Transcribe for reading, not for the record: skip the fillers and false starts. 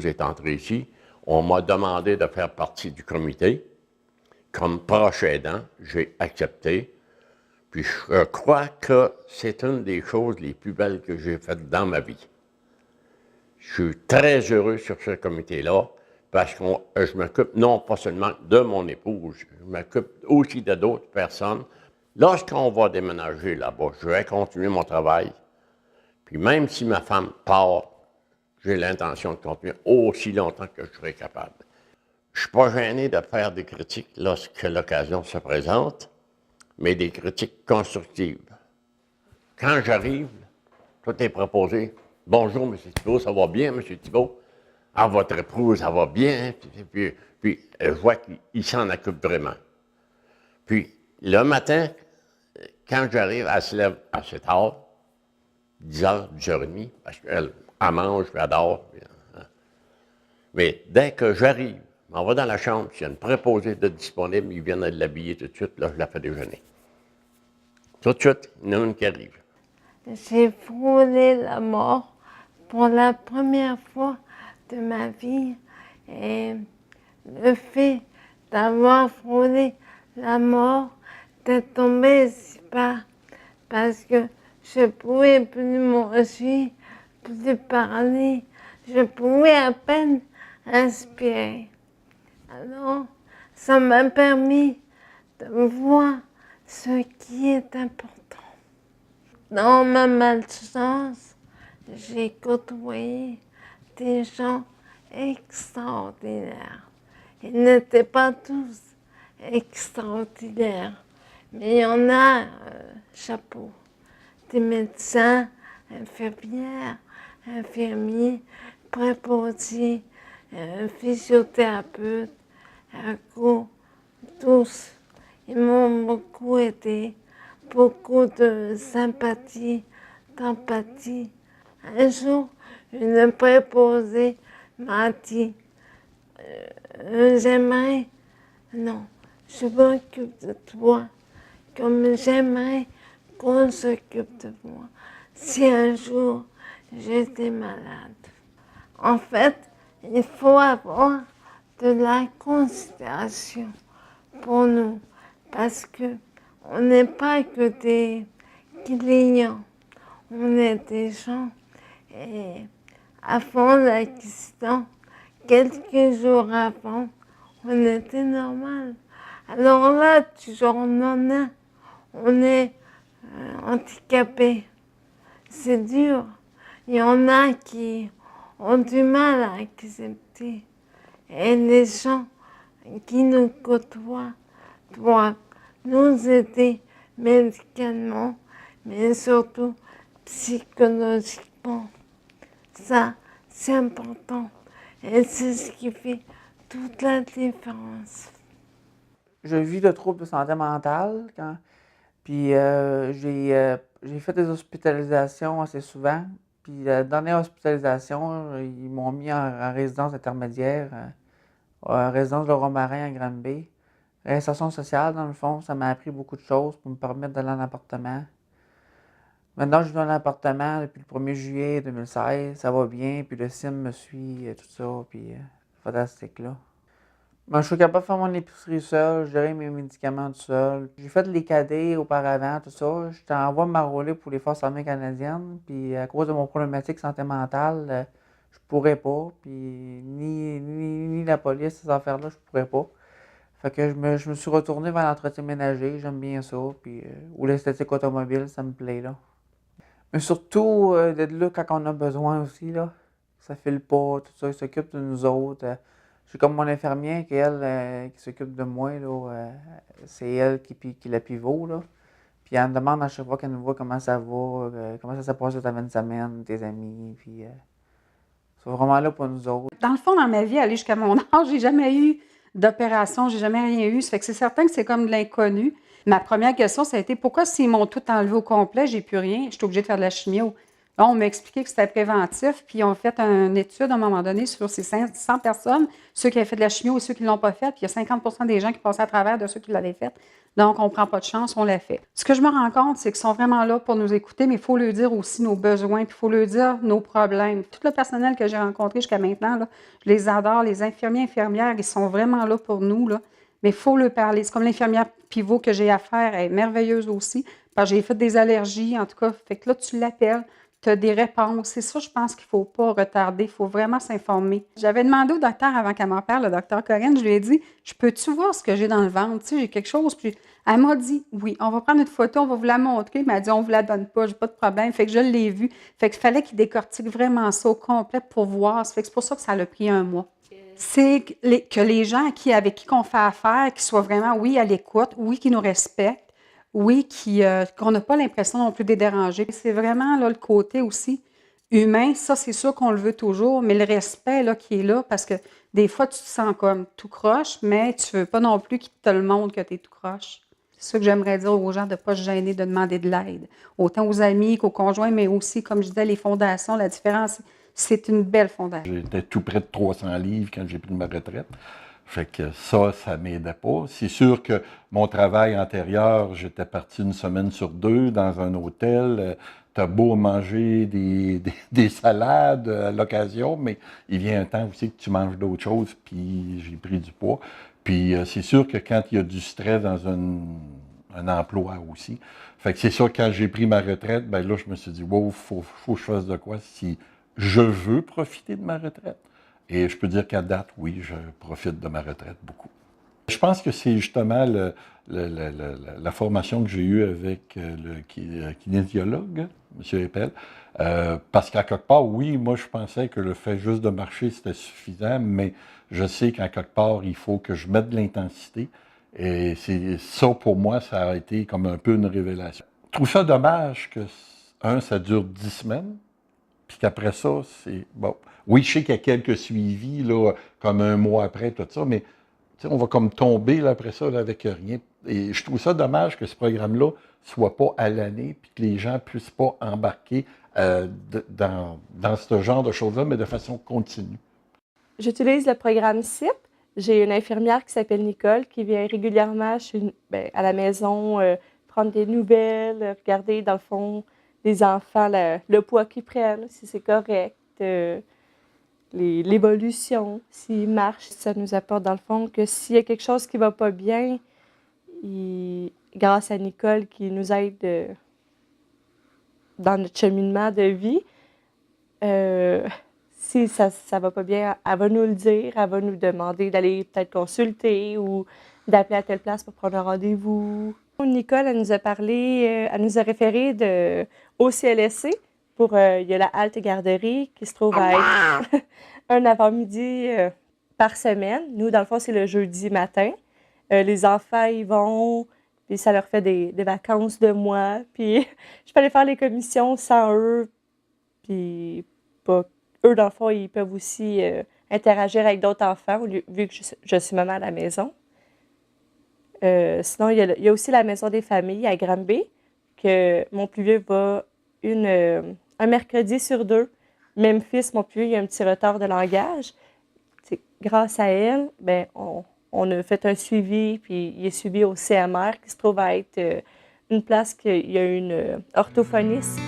épouse est entrée ici, on m'a demandé de faire partie du comité. Comme proche aidant, j'ai accepté. Puis je crois que c'est une des choses les plus belles que j'ai faites dans ma vie. Je suis très heureux sur ce comité-là parce que je m'occupe non pas seulement de mon épouse, je m'occupe aussi de d'autres personnes. Lorsqu'on va déménager là-bas, je vais continuer mon travail. Puis même si ma femme part, j'ai l'intention de continuer aussi longtemps que je serai capable. Je ne suis pas gêné de faire des critiques lorsque l'occasion se présente, mais des critiques constructives. Quand j'arrive, tout est proposé. Bonjour, M. Thibault, ça va bien, M. Thibault? Ah, votre épouse, ça va bien? Puis je vois qu'il s'en occupe vraiment. Puis, le matin, quand j'arrive, elle se lève assez tard, 10h, 10h30, parce qu'elle mange, puis elle dort. Mais dès que j'arrive, je m'en vais dans la chambre, s'il y a une préposée de disponible, ils viennent l'habiller tout de suite, là, je la fais déjeuner. Tout de suite, il y en a une qui arrive. J'ai frôlé la mort pour la première fois de ma vie. Et le fait d'avoir frôlé la mort, d'être tombée ici bas, parce que je ne pouvais plus manger, plus parler, je pouvais à peine respirer. Alors, ça m'a permis de voir ce qui est important. Dans ma malchance, j'ai côtoyé des gens extraordinaires. Ils n'étaient pas tous extraordinaires, mais il y en a, chapeau, des médecins, infirmières, infirmiers, préposés, physiothérapeutes, tous. Ils m'ont beaucoup aidé. Beaucoup de sympathie, d'empathie. Un jour, une préposée m'a dit j'aimerais, non, je m'occupe de toi comme j'aimerais qu'on s'occupe de moi si un jour j'étais malade. En fait, il faut avoir de la considération pour nous parce que on n'est pas que des clients, on est des gens. Et avant l'accident, quelques jours avant, on était normal. Alors là, du jour au lendemain, on est handicapé. C'est dur. Il y en a qui ont du mal à accepter. Et les gens qui nous côtoient doivent nous aider médicalement, mais surtout psychologiquement. Ça, c'est important. Et c'est ce qui fait toute la différence. Je vis de troubles de santé mentale, puis j'ai fait des hospitalisations assez souvent. Puis la dernière hospitalisation, ils m'ont mis en résidence intermédiaire, résidence de Romarin à Granby. Réinsertion sociale, dans le fond, ça m'a appris beaucoup de choses pour me permettre d'aller en appartement. Maintenant, je vis dans l'appartement depuis le 1er juillet 2016. Ça va bien, puis le CIM me suit, tout ça, puis fantastique, là. Ben, je suis capable de faire mon épicerie seul, gérer mes médicaments tout seul. J'ai fait les cadets auparavant, tout ça. J'étais en voie de m'enrôler pour les Forces armées canadiennes, puis à cause de mon problématique santé mentale, je pourrais pas, puis ni la police, ces affaires-là, je pourrais pas. Fait que je me suis retourné vers l'entretien ménager, j'aime bien ça, puis ou l'esthétique automobile, ça me plaît, là. Mais surtout, d'être là quand on a besoin aussi, là. Ça file pas, tout ça, ils s'occupent de nous autres. J'ai comme mon infirmière qui, elle, qui s'occupe de moi, là. C'est elle qui la pivot, là. Puis elle me demande à chaque fois qu'elle nous voit comment ça va, comment ça s'est passé ta 20 semaines, tes amis, puis ils sont vraiment là pour nous autres. Dans le fond, dans ma vie, aller jusqu'à mon âge, j'ai jamais eu d'opération, j'ai jamais rien eu. Ça fait que c'est certain que c'est comme de l'inconnu. Ma première question, ça a été pourquoi s'ils m'ont tout enlevé au complet, j'ai plus rien, je suis obligée de faire de la chimio. Là, on m'a expliqué que c'était préventif, puis ils ont fait une étude à un moment donné sur ces 100 personnes, ceux qui avaient fait de la chimio et ceux qui ne l'ont pas fait, puis il y a 50 des gens qui passaient à travers de ceux qui l'avaient fait. Donc, on ne prend pas de chance, on l'a fait. Ce que je me rends compte, c'est qu'ils sont vraiment là pour nous écouter, mais il faut leur dire aussi nos besoins, puis il faut leur dire nos problèmes. Tout le personnel que j'ai rencontré jusqu'à maintenant, là, je les adore. Les infirmiers, infirmières, ils sont vraiment là pour nous, là. Mais il faut leur parler. C'est comme l'infirmière pivot que j'ai à faire, elle est merveilleuse aussi, parce que j'ai fait des allergies, en tout cas. Fait que là, tu l'appelles. Tu as des réponses. C'est ça, je pense qu'il ne faut pas retarder. Il faut vraiment s'informer. J'avais demandé au docteur avant qu'elle m'en parle, le docteur Corinne, je lui ai dit, je peux-tu voir ce que j'ai dans le ventre? Tu sais, j'ai quelque chose. Puis elle m'a dit, oui, on va prendre une photo, on va vous la montrer. Elle m'a dit, on ne vous la donne pas, j'ai pas de problème. Fait que je l'ai vue. Fait qu'il fallait qu'il décortique vraiment ça au complet pour voir. Fait que c'est pour ça que ça a pris un mois. C'est que les gens avec qui on fait affaire, qu'ils soient vraiment, oui, à l'écoute, oui, qui nous respectent, oui, qu'on n'a pas l'impression non plus de les déranger. C'est vraiment là, le côté aussi humain. Ça, c'est sûr qu'on le veut toujours, mais le respect là, qui est là, parce que des fois, tu te sens comme tout croche, mais tu ne veux pas non plus qu'ils te le montrent que tu es tout croche. C'est ça que j'aimerais dire aux gens de ne pas se gêner de demander de l'aide. Autant aux amis qu'aux conjoints, mais aussi, comme je disais, les fondations, la différence, c'est une belle fondation. J'étais tout près de 300 livres quand j'ai pris ma retraite. Fait que ça m'aidait pas. C'est sûr que mon travail antérieur, j'étais parti une semaine sur 2 dans un hôtel. T'as beau manger des salades à l'occasion, mais il vient un temps aussi que tu manges d'autres choses, puis j'ai pris du poids. Puis c'est sûr que quand il y a du stress dans un emploi aussi, fait que c'est sûr que quand j'ai pris ma retraite, ben là, je me suis dit, wow, faut que je fasse de quoi si je veux profiter de ma retraite. Et je peux dire qu'à date, oui, je profite de ma retraite beaucoup. Je pense que c'est justement la formation que j'ai eue avec le kinésiologue, M. Eppel, parce qu'à quelque part, oui, moi je pensais que le fait juste de marcher, c'était suffisant, mais je sais qu'à quelque part, il faut que je mette de l'intensité. Et c'est ça, pour moi, ça a été comme un peu une révélation. Je trouve ça dommage que, ça dure 10 semaines, puis qu'après ça, c'est bon. Oui, je sais qu'il y a quelques suivis, là, comme un mois après, tout ça, mais on va comme tomber là, après ça là, avec rien. Et je trouve ça dommage que ce programme-là ne soit pas à l'année, puis que les gens ne puissent pas embarquer dans ce genre de choses-là, mais de façon continue. J'utilise le programme CIP. J'ai une infirmière qui s'appelle Nicole qui vient régulièrement à la maison prendre des nouvelles, regarder dans le fond les enfants, le poids qu'ils prennent, si c'est correct, l'évolution, s'ils marchent. Ça nous apporte dans le fond que s'il y a quelque chose qui ne va pas bien, grâce à Nicole qui nous aide dans notre cheminement de vie, si ça ne va pas bien, elle va nous le dire, elle va nous demander d'aller peut-être consulter ou d'appeler à telle place pour prendre un rendez-vous. Nicole, elle nous a parlé, elle nous a référé au CLSC pour, il y a la halte garderie qui se trouve à être un avant-midi par semaine. Nous, dans le fond, c'est le jeudi matin. Les enfants, ils vont, puis ça leur fait des vacances de mois. Puis je peux aller faire les commissions sans eux, puis pas. Eux, dans le fond, ils peuvent aussi interagir avec d'autres enfants, vu que je suis maman à la maison. Sinon, il y a aussi la maison des familles à Granby, que mon plus vieux va un mercredi sur 2. Memphis, mon plus vieux, il a un petit retard de langage. Grâce à elle, ben, on a fait un suivi, puis il est suivi au CMR, qui se trouve à être une place qu'il y a une orthophoniste.